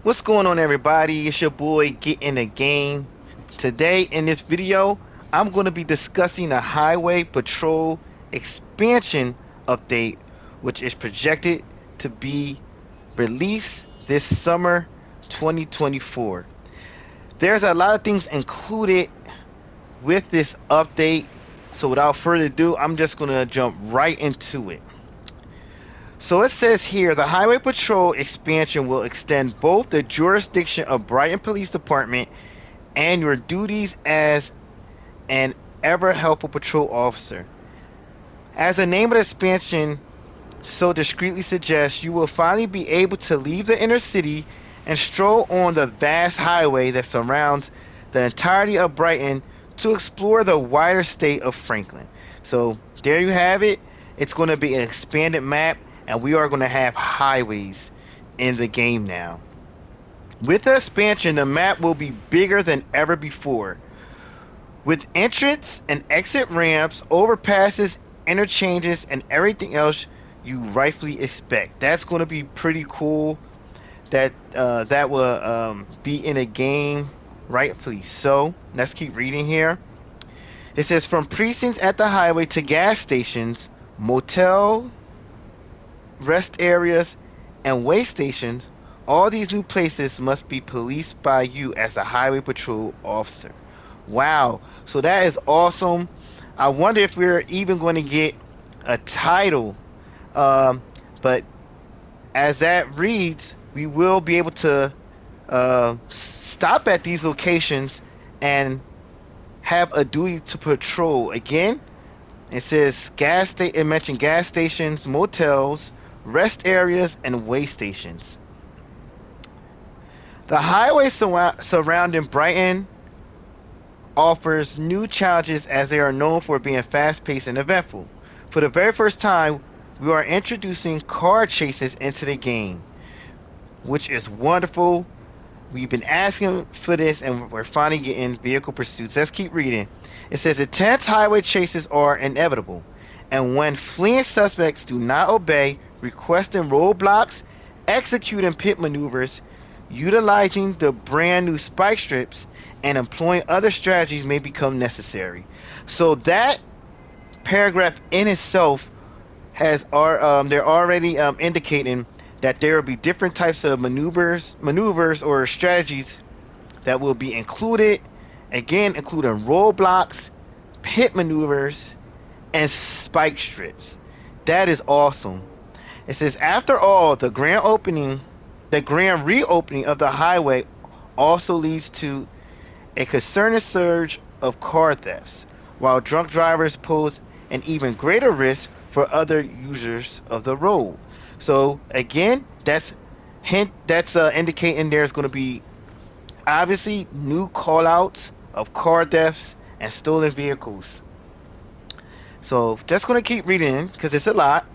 What's going on, everybody? It's your boy Get in the Game. Today in this video, I'm going to be discussing the Highway Patrol expansion update, which is projected to be released this summer 2024. There's a lot of things included with this update, so without further ado, I'm just going to jump right into it. So it says here the Highway Patrol expansion will extend both the jurisdiction of Brighton Police Department and your duties as an ever helpful patrol officer. As the name of the expansion so discreetly suggests, you will finally be able to leave the inner city and stroll on the vast highway that surrounds the entirety of Brighton to explore the wider state of Franklin. So there you have it. It's going to be an expanded map, and we are going to have highways in the game now. With the expansion, the map will be bigger than ever before, with entrance and exit ramps, overpasses, interchanges, and everything else you rightfully expect. That's going to be pretty cool. That will be in a game rightfully. So let's keep reading here. It says from precincts at the highway to gas stations, motel, rest areas, and way stations. All these new places must be policed by you as a highway patrol officer. Wow. So that is awesome. I wonder if we're even going to get a title. But as that reads, we will be able to stop at these locations and have a duty to patrol. Again, it says it mentioned gas stations, motels, rest areas, and way stations. The highway surrounding Brighton offers new challenges as they are known for being fast-paced and eventful. For the very first time, we are introducing car chases into the game, which is wonderful. We've been asking for this, and we're finally getting vehicle pursuits. Let's keep reading. It says intense highway chases are inevitable, and when fleeing suspects do not obey, requesting roadblocks, executing pit maneuvers, utilizing the brand new spike strips, and employing other strategies may become necessary. So that paragraph in itself they're already indicating that there will be different types of maneuvers or strategies that will be included. Again, including roadblocks, pit maneuvers, and spike strips. That is awesome. It says after all, the grand reopening of the highway also leads to a concerning surge of car thefts, while drunk drivers pose an even greater risk for other users of the road. So again, that's indicating there's going to be obviously new callouts of car thefts and stolen vehicles. So just going to keep reading because it's a lot.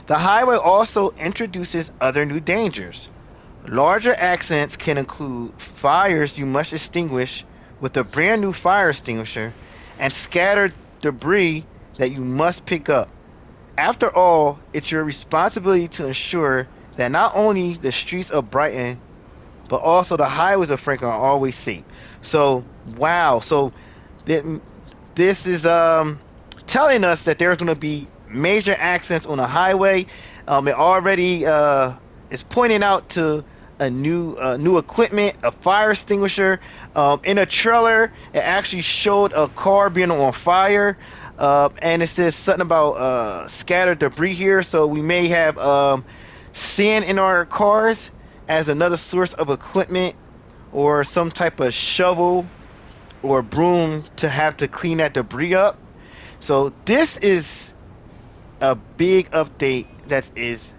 The highway also introduces other new dangers. Larger accidents can include fires you must extinguish with a brand new fire extinguisher and scattered debris that you must pick up. After all, it's your responsibility to ensure that not only the streets of Brighton, but also the highways of Franklin are always safe. So, wow. So, this is telling us that there's going to be major accidents on the highway. It already is pointing out to a new equipment, a fire extinguisher. In a trailer, it actually showed a car being on fire. And it says something about scattered debris here, so we may have sand in our cars as another source of equipment, or some type of shovel or broom to have to clean that debris up. So this is a big update that is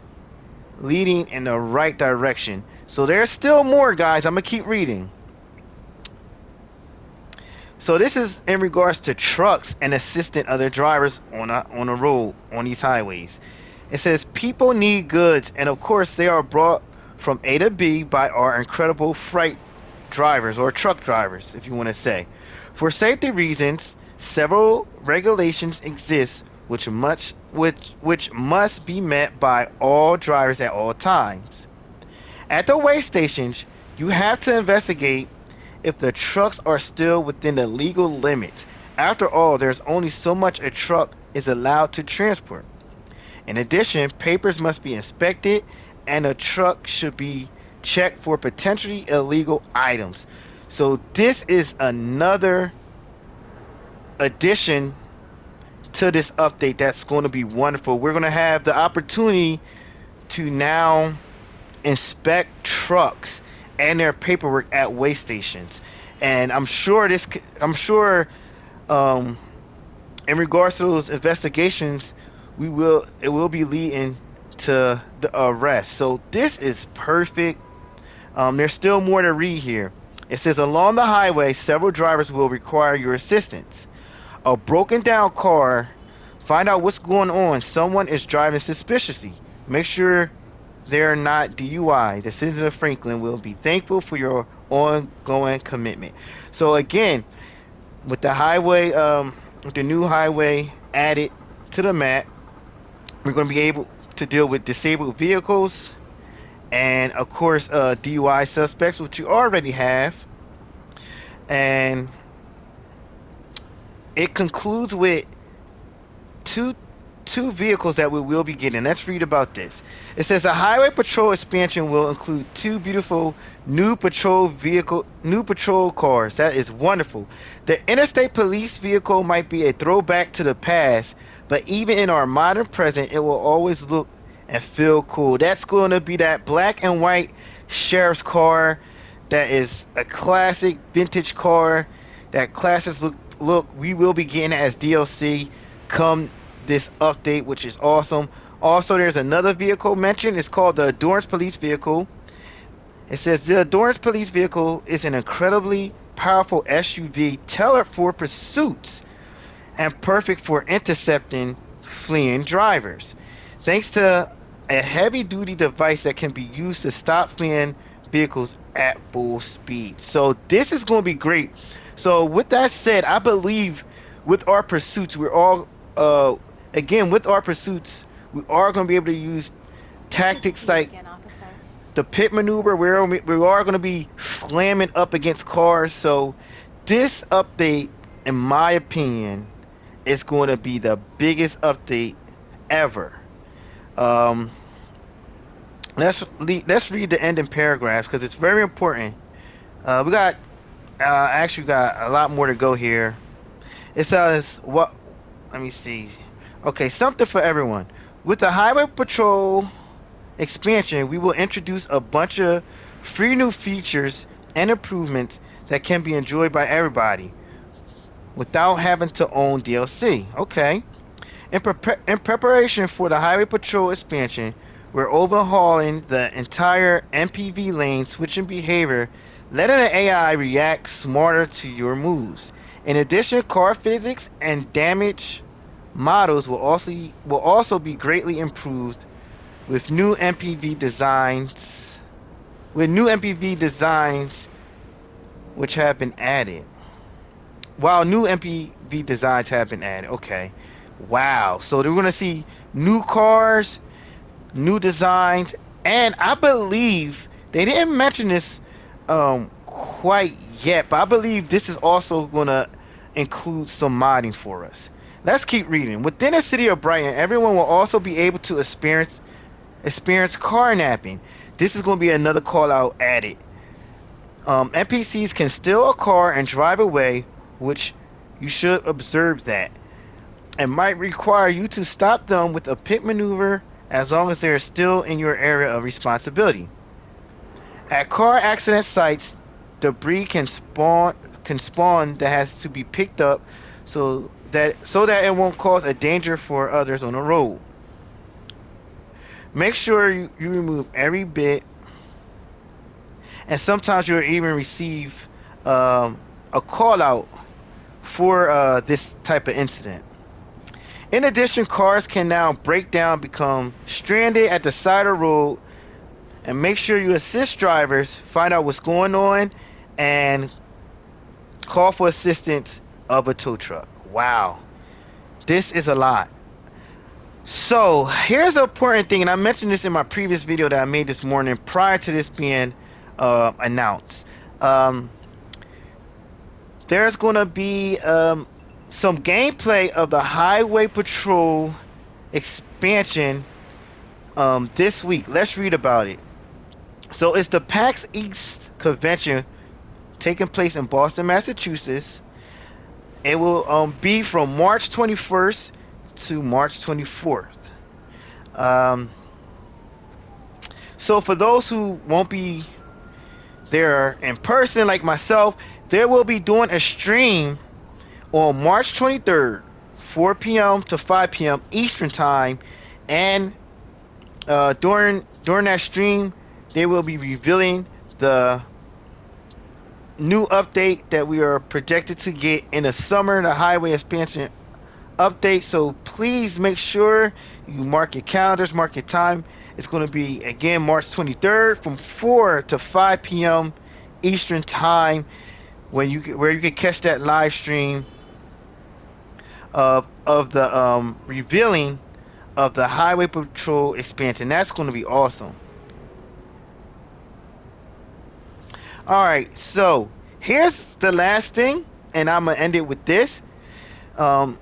leading in the right direction. So there's still more, guys. I'm gonna keep reading. So this is in regards to trucks and assisting other drivers on a road on these highways. It says people need goods, and of course they are brought from A to B by our incredible freight drivers or truck drivers, if you want to say. For safety reasons, several regulations exist which must be met by all drivers at all times. At the way stations, You have to investigate if the trucks are still within the legal limits. After all, there's only so much a truck is allowed to transport. In addition, papers must be inspected and a truck should be checked for potentially illegal items. So this is another addition to this update that's going to be wonderful. We're going to have the opportunity to now inspect trucks and their paperwork at weigh stations. And I'm sure um, in regards to those investigations, it will be leading to the arrest. So this is perfect. There's still more to read here. It says along the highway, several drivers will require your assistance. A broken down car. Find out what's going on. Someone is driving suspiciously. Make sure they're not DUI. The citizens of Franklin will be thankful for your ongoing commitment. So again, with with the new highway added to the map, we're going to be able to deal with disabled vehicles and, of course, DUI suspects, which you already have. And it concludes with two two vehicles that we will be getting. Let's read about this. It says a highway patrol expansion will include two beautiful new patrol cars. That is wonderful. The interstate police vehicle might be a throwback to the past, but even in our modern present, it will always look and feel cool. That's going to be that black and white sheriff's car. That is a classic vintage car. That classic look we will be getting as DLC come this update, which is awesome. Also, there's another vehicle mentioned. It's called the Endurance Police Vehicle. It says the Endurance Police Vehicle is an incredibly powerful SUV tailored for pursuits and perfect for intercepting fleeing drivers. Thanks to a heavy duty device that can be used to stop fleeing vehicles at full speed. So this is going to be great. So with that said, I believe with our pursuits, we're all again with our pursuits, we are going to be able to use tactics like again, officer. the pit maneuver. We are going to be slamming up against cars. So this update, in my opinion, is going to be the biggest update ever. Um, let's read the ending paragraphs because it's very important. We got actually got a lot more to go here. It says what? Let me see. Okay, something for everyone. With the Highway Patrol expansion, we will introduce a bunch of free new features and improvements that can be enjoyed by everybody without having to own DLC. Okay. In preparation for the Highway Patrol expansion, we're overhauling the entire MPV lane switching behavior, letting the AI react smarter to your moves. In addition, car physics and damage models will also be greatly improved with new MPV designs. With new MPV designs which have been added. While new MPV designs have been added. Okay. Wow. So we're going to see new cars, new designs, and I believe they didn't mention this quite yet, but I believe this is also going to include some modding for us. Let's keep reading. Within the city of Brighton, everyone will also be able to experience car napping. This is going to be another call out added. NPCs can steal a car and drive away, which you should observe that. It might require you to stop them with a pit maneuver as long as they are still in your area of responsibility. At car accident sites, debris can spawn that has to be picked up so that it won't cause a danger for others on the road. Make sure you remove every bit, and sometimes you'll even receive a call out for this type of incident. In addition, cars can now break down, become stranded at the side of the road, and make sure you assist drivers, find out what's going on, and call for assistance of a tow truck. Wow. This is a lot. So, here's the important thing, and I mentioned this in my previous video that I made this morning prior to this being announced. Um, there's going to be some gameplay of the Highway Patrol expansion this week. Let's read about it. So it's the PAX East convention taking place in Boston, Massachusetts. It will be from March 21st to March 24th. Um, so for those who won't be there in person, like myself, they will be doing a stream on March 23rd, 4 p.m. to 5 p.m. Eastern Time, and during that stream, they will be revealing the new update that we are projected to get in the summer, the highway expansion update. So please make sure you mark your calendars, mark your time. It's going to be again March 23rd from 4 to 5 p.m. Eastern Time, where you can catch that live stream of the revealing of the Highway Patrol expansion. That's going to be awesome. All right, so here's the last thing, and I'm gonna end it with this. Um,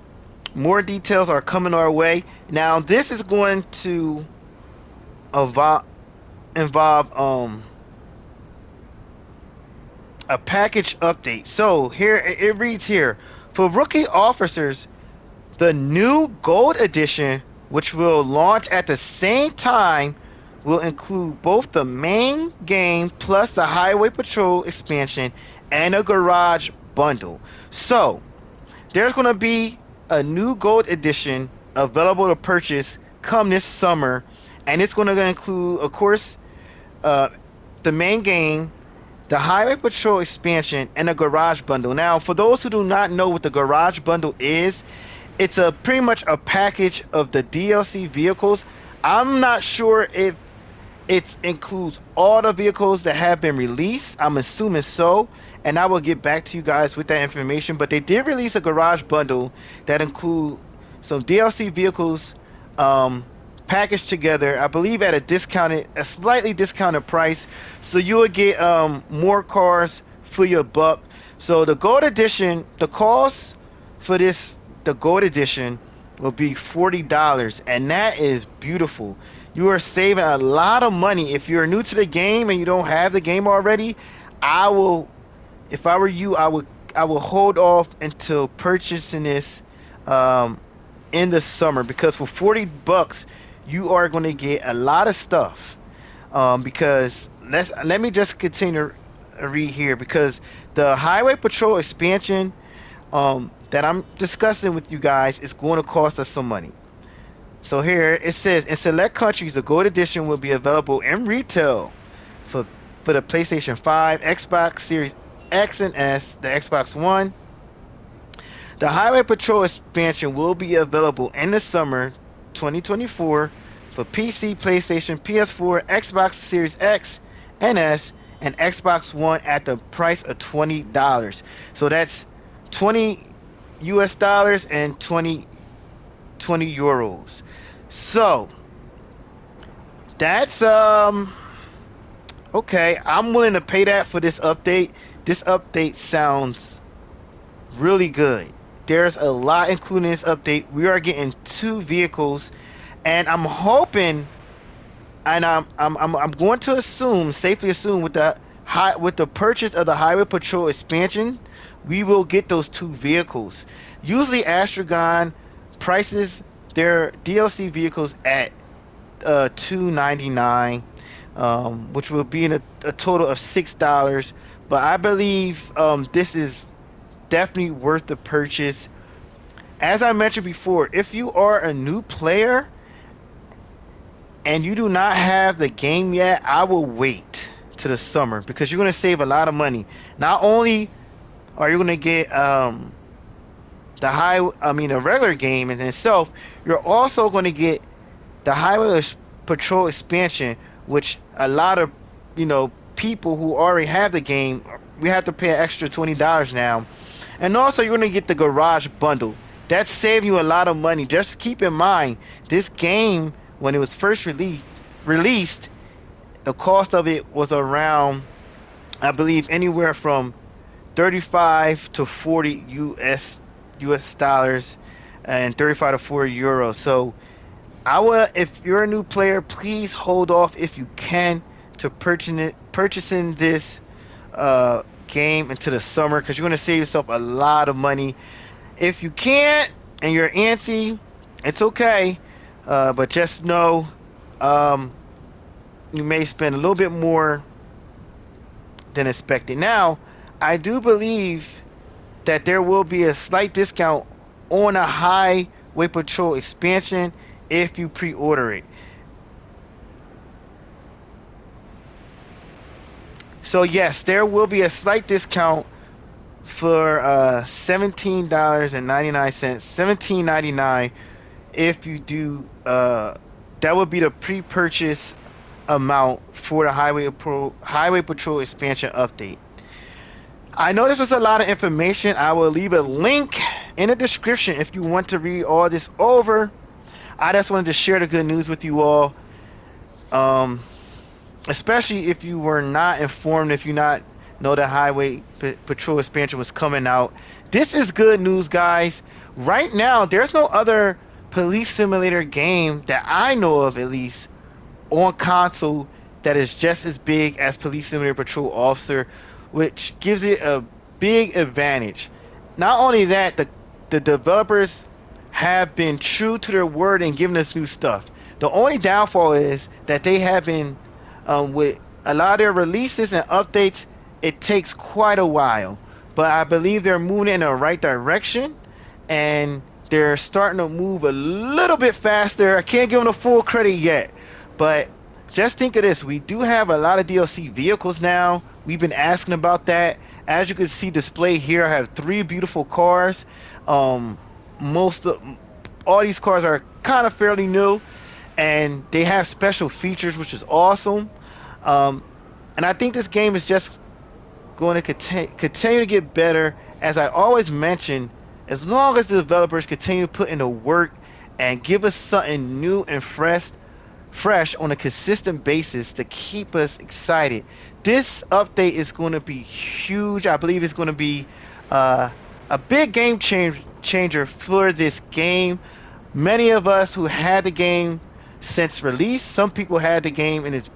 More details are coming our way. Now, this is going to involve a package update. So here it reads here for rookie officers, the new Gold Edition, which will launch at the same time, will include both the main game plus the Highway Patrol expansion and a garage bundle. So there's going to be a new Gold Edition available to purchase come this summer, and it's going to include, of course, uh, the main game, the Highway Patrol expansion, and a garage bundle. Now, for those who do not know what the garage bundle is, it's a pretty much a package of the DLC vehicles. I'm not sure if it includes all the vehicles that have been released. I'm assuming so, and I will get back to you guys with that information. But they did release a garage bundle that include some DLC vehicles packaged together. I believe at a slightly discounted price. So you will get more cars for your buck. So the Gold Edition, the cost for the Gold Edition will be $40, and that is beautiful. You are saving a lot of money. If you're new to the game and you don't have the game already, I will, if I were you, I will hold off until purchasing this um, in the summer, because for $40 you are going to get a lot of stuff. Because let me just continue to read here, because the Highway Patrol expansion that I'm discussing with you guys is going to cost us some money. So here it says in select countries, the Gold Edition will be available in retail for for the PlayStation 5, Xbox Series X and S, the Xbox One. The Highway Patrol expansion will be available in the summer 2024 for PC, PlayStation, PS4, Xbox Series X and S, and Xbox One at the price of $20. So that's 20 US dollars and 20 euros. So that's okay. I'm willing to pay that for this update. This update sounds really good. There's a lot included in this update. We are getting two vehicles, and I'm hoping, and I'm going to assume, safely assume, with the purchase of the Highway Patrol expansion, we will get those two vehicles. Usually, Astragon prices their DLC vehicles at $2.99, which will be in a total of $6. But I believe this is definitely worth the purchase. As I mentioned before, if you are a new player and you do not have the game yet, I will wait to the summer, because you're going to save a lot of money. Not only are you going to get the regular game in itself, you're also going to get the Highway Patrol expansion, which a lot of people who already have the game, we have to pay an extra $20 now. And also you're going to get the garage bundle. That's saving you a lot of money. Just keep in mind, this game, when it was first released, the cost of it was around I believe anywhere from 35 to 40 US dollars and 35 to 40 euros. So I would, if you're a new player, please hold off if you can to purchasing this game into the summer because you're going to save yourself a lot of money. If you can't and you're antsy, it's okay. But just know um, you may spend a little bit more than expected. Now, I do believe that there will be a slight discount on a Highway Patrol expansion if you pre-order it. So yes, there will be a slight discount for $17.99, 17.99 if you do that would be the pre-purchase amount for the Highway Patrol expansion update. I know this was a lot of information. I will leave a link in the description if you want to read all this over. I just wanted to share the good news with you all. Um, Especially if you were not informed, if you not know the Patrol expansion was coming out. This is good news, guys. Right now, there's no other police simulator game that I know of, at least, on console that is just as big as Police Simulator Patrol Officer, which gives it a big advantage. Not only that, the developers have been true to their word and giving us new stuff. The only downfall is that they have been with a lot of their releases and updates. It takes quite a while, but I believe they're moving in the right direction, and they're starting to move a little bit faster. I can't give them the full credit yet, but just think of this. We do have a lot of DLC vehicles now. We've been asking about that. As you can see displayed here, I have 3 beautiful cars. Um, most of all these cars are kind of fairly new, and they have special features, which is awesome. Um, and I think this game is just going to continue to get better. As I always mention, as long as the developers continue to put in the work and give us something new and fresh on a consistent basis to keep us excited. This update is going to be huge. I believe it's going to be uh, a big changer for this game. Many of us who had the game since release, some people had the game in its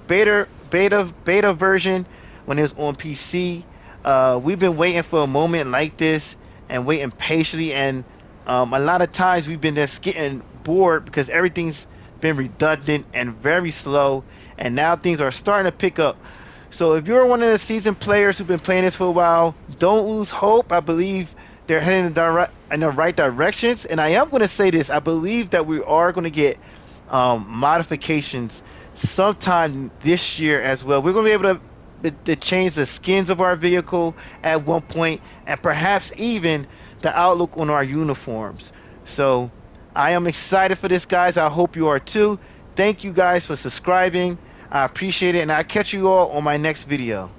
beta version when it was on PC. We've been waiting for a moment like this and waiting patiently, and a lot of times we've been just getting bored because everything's been redundant and very slow, and now things are starting to pick up. So if you're one of the seasoned players who've been playing this for a while, don't lose hope. I believe they're heading in the right directions, and I am going to say this: I believe that we are going to get modifications sometime this year as well. We're going to be able to change the skins of our vehicle at one point, and perhaps even the outlook on our uniforms. So I am excited for this, guys. I hope you are too. Thank you guys for subscribing. I appreciate it, and I'll catch you all on my next video.